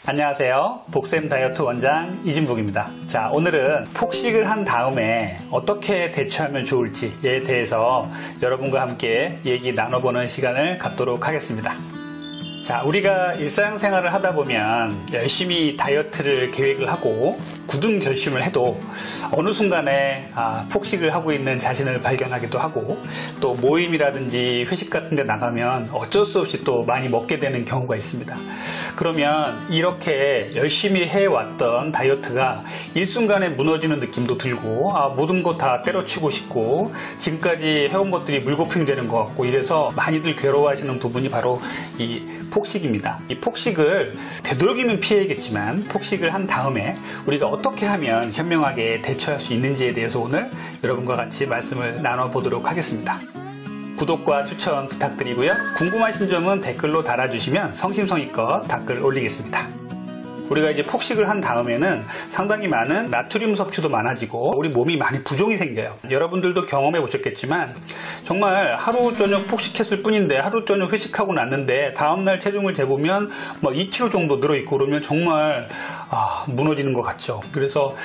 안녕하세요. 복샘 다이어트 원장 이진복입니다. 자, 오늘은 폭식을 한 다음에 어떻게 대처하면 좋을지에 대해서 여러분과 함께 얘기 나눠보는 시간을 갖도록 하겠습니다. 자, 우리가 일상생활을 하다 보면 열심히 다이어트를 계획을 하고 굳은 결심을 해도 어느 순간에 폭식을 하고 있는 자신을 발견하기도 하고, 또 모임이라든지 회식 같은 데 나가면 어쩔 수 없이 또 많이 먹게 되는 경우가 있습니다. 그러면 이렇게 열심히 해왔던 다이어트가 일순간에 무너지는 느낌도 들고, 모든 거 다 때려치고 싶고 지금까지 해온 것들이 물거품이 되는 것 같고, 이래서 많이들 괴로워하시는 부분이 바로 이 폭식입니다. 이 폭식을 되도록이면 피해야겠지만, 폭식을 한 다음에 우리가 어떻게 하면 현명하게 대처할 수 있는지에 대해서 오늘 여러분과 같이 말씀을 나눠보도록 하겠습니다. 구독과 추천 부탁드리고요. 궁금하신 점은 댓글로 달아주시면 성심성의껏 답글 올리겠습니다. 우리가 이제 폭식을 한 다음에는 상당히 많은 나트륨 섭취도 많아지고 우리 몸이 많이 부종이 생겨요. 여러분들도 경험해 보셨겠지만, 정말 하루 저녁 폭식했을 뿐인데, 하루 저녁 회식하고 났는데 다음날 체중을 재보면 2kg 정도 늘어있고, 그러면 정말 무너지는 것 같죠. 그래서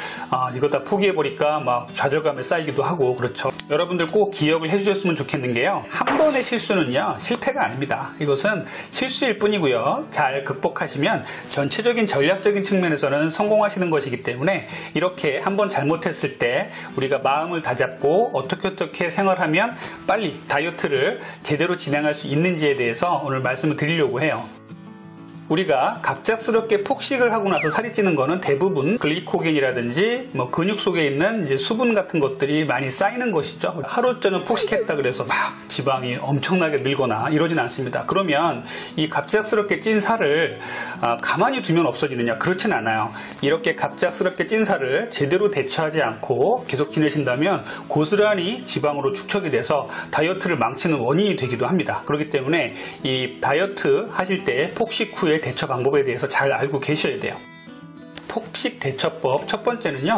이거 다 포기해버릴까 막 좌절감에 쌓이기도 하고 그렇죠. 여러분들 꼭 기억을 해주셨으면 좋겠는 게요, 한 번의 실수는요 실패가 아닙니다. 이것은 실수일 뿐이고요, 잘 극복하시면 전체적인 전략적인 측면에서는 성공하시는 것이기 때문에, 이렇게 한번 잘못했을 때 우리가 마음을 다잡고 어떻게 생활하면 빨리 다이어트를 제대로 진행할 수 있는지에 대해서 오늘 말씀을 드리려고 해요. 우리가 갑작스럽게 폭식을 하고 나서 살이 찌는 거는 대부분 글리코겐이라든지 근육 속에 있는 이제 수분 같은 것들이 많이 쌓이는 것이죠. 하루 저녁 폭식했다 그래서 막 지방이 엄청나게 늘거나 이러진 않습니다. 그러면 이 갑작스럽게 찐 살을 가만히 두면 없어지느냐? 그렇진 않아요. 이렇게 갑작스럽게 찐 살을 제대로 대처하지 않고 계속 지내신다면 고스란히 지방으로 축적이 돼서 다이어트를 망치는 원인이 되기도 합니다. 그렇기 때문에 이 다이어트 하실 때 폭식 후에 대처 방법에 대해서 잘 알고 계셔야 돼요. 폭식 대처법 첫 번째는요,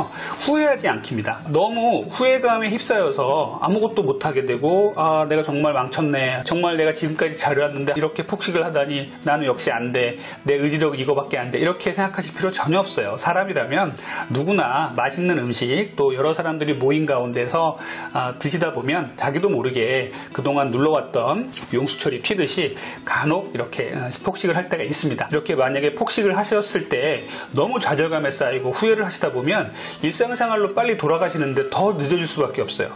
후회하지 않기입니다. 너무 후회감에 휩싸여서 아무것도 못하게 되고, 내가 정말 망쳤네, 정말 내가 지금까지 잘해왔는데 이렇게 폭식을 하다니 나는 역시 안 돼, 내 의지력 이거밖에 안 돼, 이렇게 생각하실 필요 전혀 없어요. 사람이라면 누구나 맛있는 음식, 또 여러 사람들이 모인 가운데서 드시다 보면 자기도 모르게 그동안 눌러왔던 용수철이 튀듯이 간혹 이렇게 폭식을 할 때가 있습니다. 이렇게 만약에 폭식을 하셨을 때 너무 좌절감에 쌓이고 후회를 하시다 보면 일상생활로 빨리 돌아가시는데 더 늦어질 수밖에 없어요.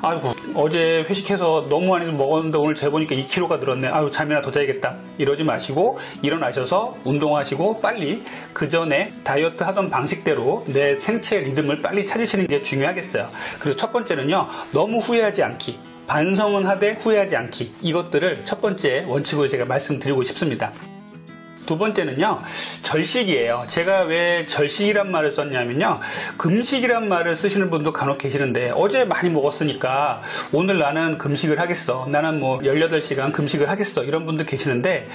아이고, 어제 회식해서 너무 많이 먹었는데 오늘 재보니까 2kg가 늘었네, 아유 잠이나 더 자야겠다, 이러지 마시고 일어나셔서 운동하시고 빨리 그 전에 다이어트 하던 방식대로 내 생체 리듬을 빨리 찾으시는 게 중요하겠어요. 그래서 첫 번째는요, 너무 후회하지 않기, 반성은 하되 후회하지 않기, 이것들을 첫 번째 원칙으로 제가 말씀드리고 싶습니다. 두 번째는요, 절식이에요. 제가 왜 절식이란 말을 썼냐면요, 금식이란 말을 쓰시는 분도 간혹 계시는데, 어제 많이 먹었으니까 오늘 나는 금식을 하겠어, 나는 18시간 금식을 하겠어, 이런 분들 계시는데,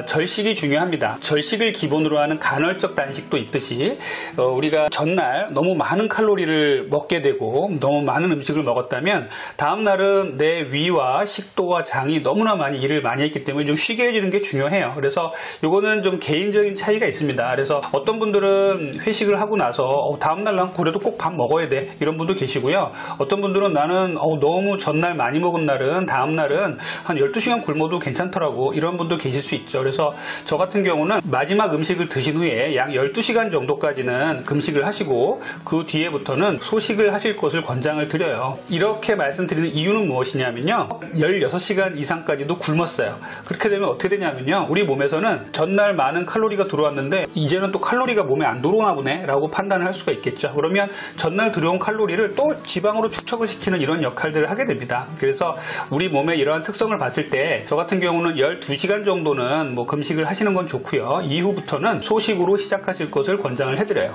절식이 중요합니다. 절식을 기본으로 하는 간헐적 단식도 있듯이, 우리가 전날 너무 많은 칼로리를 먹게 되고 너무 많은 음식을 먹었다면 다음날은 내 위와 식도와 장이 너무나 많이 일을 많이 했기 때문에 좀 쉬게 해주는 게 중요해요. 그래서 요거는 좀 개인적인 차이가 있습니다. 그래서 어떤 분들은 회식을 하고 나서 다음날 난 그래도 꼭 밥 먹어야 돼, 이런 분도 계시고요. 어떤 분들은 나는 너무 전날 많이 먹은 날은 다음날은 한 12시간 굶어도 괜찮더라고, 이런 분도 계실 수 있죠. 그래서 저 같은 경우는 마지막 음식을 드신 후에 약 12시간 정도까지는 금식을 하시고 그 뒤에부터는 소식을 하실 것을 권장을 드려요. 이렇게 말씀드리는 이유는 무엇이냐면요, 16시간 이상까지도 굶었어요. 그렇게 되면 어떻게 되냐면요, 우리 몸에서는 전날 많은 칼로리가 들어왔는데 이제는 또 칼로리가 몸에 안 들어오나 보네 라고 판단을 할 수가 있겠죠. 그러면 전날 들어온 칼로리를 또 지방으로 축적을 시키는 이런 역할들을 하게 됩니다. 그래서 우리 몸의 이러한 특성을 봤을 때 저 같은 경우는 12시간 정도는 금식을 하시는 건 좋고요, 이후부터는 소식으로 시작하실 것을 권장을 해드려요.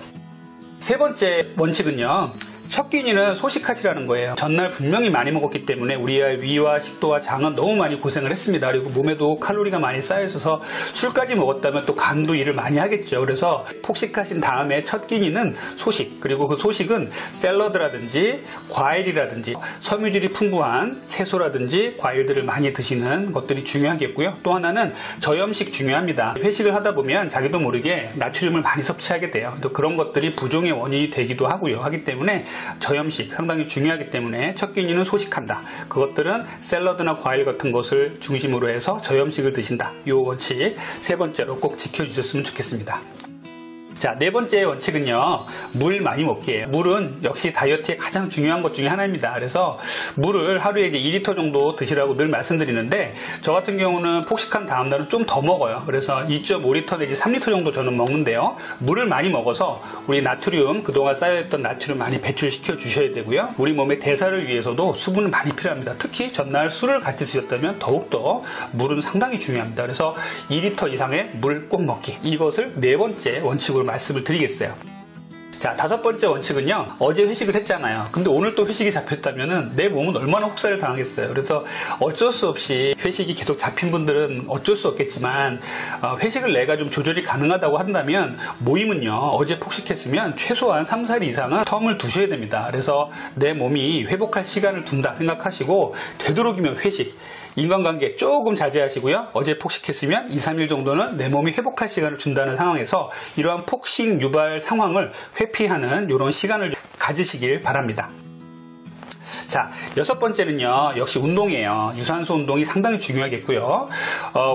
세 번째 원칙은요, 첫 끼니는 소식하시라는 거예요. 전날 분명히 많이 먹었기 때문에 우리의 위와 식도와 장은 너무 많이 고생을 했습니다. 그리고 몸에도 칼로리가 많이 쌓여 있어서 술까지 먹었다면 또 간도 일을 많이 하겠죠. 그래서 폭식하신 다음에 첫 끼니는 소식, 그리고 그 소식은 샐러드라든지 과일이라든지 섬유질이 풍부한 채소라든지 과일들을 많이 드시는 것들이 중요하겠고요. 또 하나는 저염식 중요합니다. 회식을 하다 보면 자기도 모르게 나트륨을 많이 섭취하게 돼요. 또 그런 것들이 부종의 원인이 되기도 하기 때문에 저염식 상당히 중요하기 때문에 첫 끼니는 소식한다. 그것들은 샐러드나 과일 같은 것을 중심으로 해서 저염식을 드신다. 이 원칙 세 번째로 꼭 지켜주셨으면 좋겠습니다. 자, 네 번째 원칙은요, 물 많이 먹기예요. 물은 역시 다이어트에 가장 중요한 것 중에 하나입니다. 그래서 물을 하루에 2리터 정도 드시라고 늘 말씀드리는데, 저 같은 경우는 폭식한 다음날은 좀 더 먹어요. 그래서 2.5리터 내지 3리터 정도 저는 먹는데요. 물을 많이 먹어서 우리 나트륨, 그동안 쌓여있던 나트륨 많이 배출시켜 주셔야 되고요. 우리 몸의 대사를 위해서도 수분은 많이 필요합니다. 특히 전날 술을 같이 드셨다면 더욱더 물은 상당히 중요합니다. 그래서 2리터 이상의 물 꼭 먹기. 이것을 네 번째 원칙으로 말씀을 드리겠어요. 자, 다섯 번째 원칙은요, 어제 회식을 했잖아요. 근데 오늘 또 회식이 잡혔다면은 내 몸은 얼마나 혹사를 당하겠어요. 그래서 어쩔 수 없이 회식이 계속 잡힌 분들은 어쩔 수 없겠지만, 회식을 내가 좀 조절이 가능하다고 한다면 모임은요, 어제 폭식했으면 최소한 3, 4일 이상은 텀을 두셔야 됩니다. 그래서 내 몸이 회복할 시간을 둔다 생각하시고, 되도록이면 회식, 인간관계 조금 자제하시고요. 어제 폭식했으면 2, 3일 정도는 내 몸이 회복할 시간을 준다는 상황에서 이러한 폭식 유발 상황을 회피하는 이런 시간을 가지시길 바랍니다. 자, 여섯 번째는요, 역시 운동이에요. 유산소 운동이 상당히 중요하겠고요.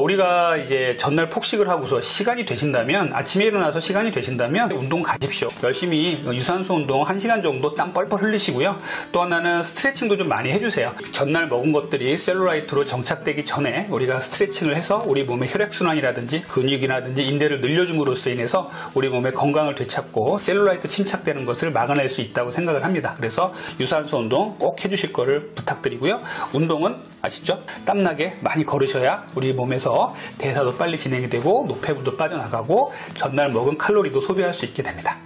우리가 이제 전날 폭식을 하고서 시간이 되신다면, 아침에 일어나서 시간이 되신다면 운동 가십시오. 열심히 유산소 운동 1시간 정도 땀 뻘뻘 흘리시고요. 또 하나는 스트레칭도 좀 많이 해주세요. 전날 먹은 것들이 셀룰라이트로 정착되기 전에 우리가 스트레칭을 해서 우리 몸의 혈액순환이라든지 근육이라든지 인대를 늘려줌으로써 인해서 우리 몸의 건강을 되찾고 셀룰라이트 침착되는 것을 막아낼 수 있다고 생각을 합니다. 그래서 유산소 운동 꼭 해주실 거를 부탁드리고요. 운동은 아시죠? 땀나게 많이 걸으셔야 우리 몸에서 대사도 빨리 진행이 되고 노폐물도 빠져나가고 전날 먹은 칼로리도 소비할 수 있게 됩니다.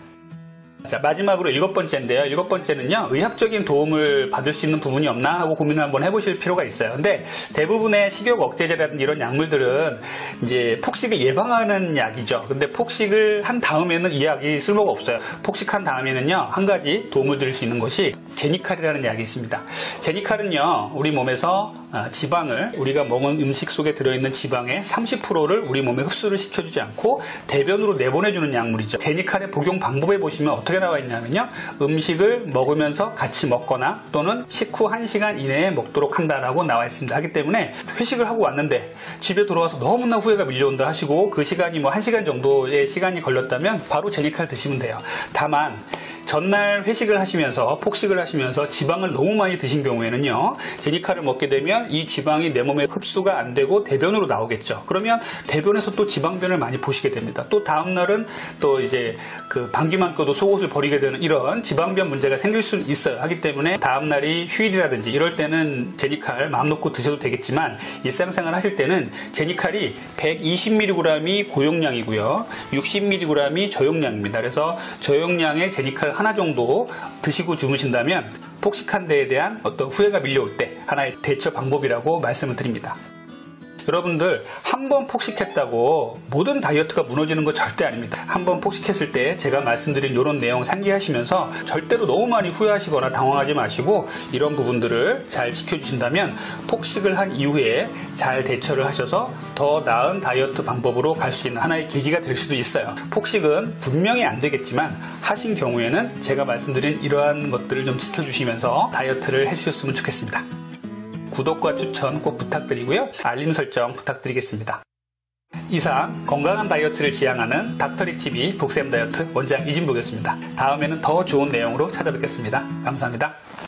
자, 마지막으로 일곱 번째인데요. 일곱 번째는요, 의학적인 도움을 받을 수 있는 부분이 없나 하고 고민을 한번 해보실 필요가 있어요. 근데 대부분의 식욕 억제제라든지 이런 약물들은 이제 폭식을 예방하는 약이죠. 근데 폭식을 한 다음에는 이 약이 쓸모가 없어요. 폭식한 다음에는요, 한 가지 도움을 드릴 수 있는 것이 제니칼이라는 약이 있습니다. 제니칼은요, 우리 몸에서 지방을, 우리가 먹은 음식 속에 들어있는 지방의 30%를 우리 몸에 흡수를 시켜주지 않고 대변으로 내보내주는 약물이죠. 제니칼의 복용 방법에 보시면 어떻게 나와 있냐면요, 음식을 먹으면서 같이 먹거나 또는 식후 1시간 이내에 먹도록 한다라고 나와 있습니다. 하기 때문에 회식을 하고 왔는데 집에 돌아와서 너무나 후회가 밀려온다 하시고 그 시간이 뭐 1시간 정도의 시간이 걸렸다면 바로 제니칼 드시면 돼요. 다만 전날 회식을 하시면서 폭식을 하시면서 지방을 너무 많이 드신 경우에는요, 제니칼을 먹게 되면 이 지방이 내 몸에 흡수가 안 되고 대변으로 나오겠죠. 그러면 대변에서 또 지방변을 많이 보시게 됩니다. 또 다음날은 또 이제 그 방귀만 껴도 속옷을 버리게 되는 이런 지방변 문제가 생길 수는 있어요. 하기 때문에 다음날이 휴일이라든지 이럴 때는 제니칼 마음 놓고 드셔도 되겠지만 일상생활 하실 때는 제니칼이 120mg이 고용량이고요, 60mg이 저용량입니다. 그래서 저용량의 제니칼 하나 정도 드시고 주무신다면 폭식한 데에 대한 어떤 후회가 밀려올 때 하나의 대처 방법이라고 말씀을 드립니다. 여러분들, 한 번 폭식했다고 모든 다이어트가 무너지는 거 절대 아닙니다. 한 번 폭식했을 때 제가 말씀드린 이런 내용 상기하시면서 절대로 너무 많이 후회하시거나 당황하지 마시고 이런 부분들을 잘 지켜주신다면 폭식을 한 이후에 잘 대처를 하셔서 더 나은 다이어트 방법으로 갈 수 있는 하나의 계기가 될 수도 있어요. 폭식은 분명히 안 되겠지만 하신 경우에는 제가 말씀드린 이러한 것들을 좀 지켜주시면서 다이어트를 해주셨으면 좋겠습니다. 구독과 추천 꼭 부탁드리고요. 알림 설정 부탁드리겠습니다. 이상 건강한 다이어트를 지향하는 닥터리TV 복쌤 다이어트 원장 이진복이었습니다. 다음에는 더 좋은 내용으로 찾아뵙겠습니다. 감사합니다.